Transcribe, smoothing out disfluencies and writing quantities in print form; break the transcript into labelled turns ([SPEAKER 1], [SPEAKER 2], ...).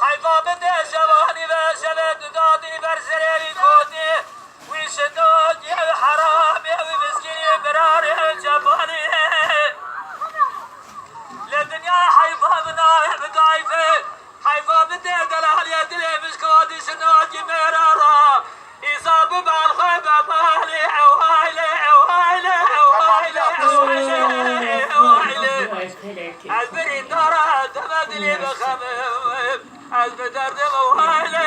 [SPEAKER 1] حيفا بدي شباني بشبت دادي برسري كودي ويشنودي حرامي ومسكيني براري جباني للدنيا حيفا منايم ضايفه حيفا بدي دلال يدلي مسكودي شنودي مرارا يصاب بالخيبة مالي عوايلي عوايلي عوايلي عوايلي عوايلي عالبري نارا دمدلي بخمم عالبدر دم وهايلي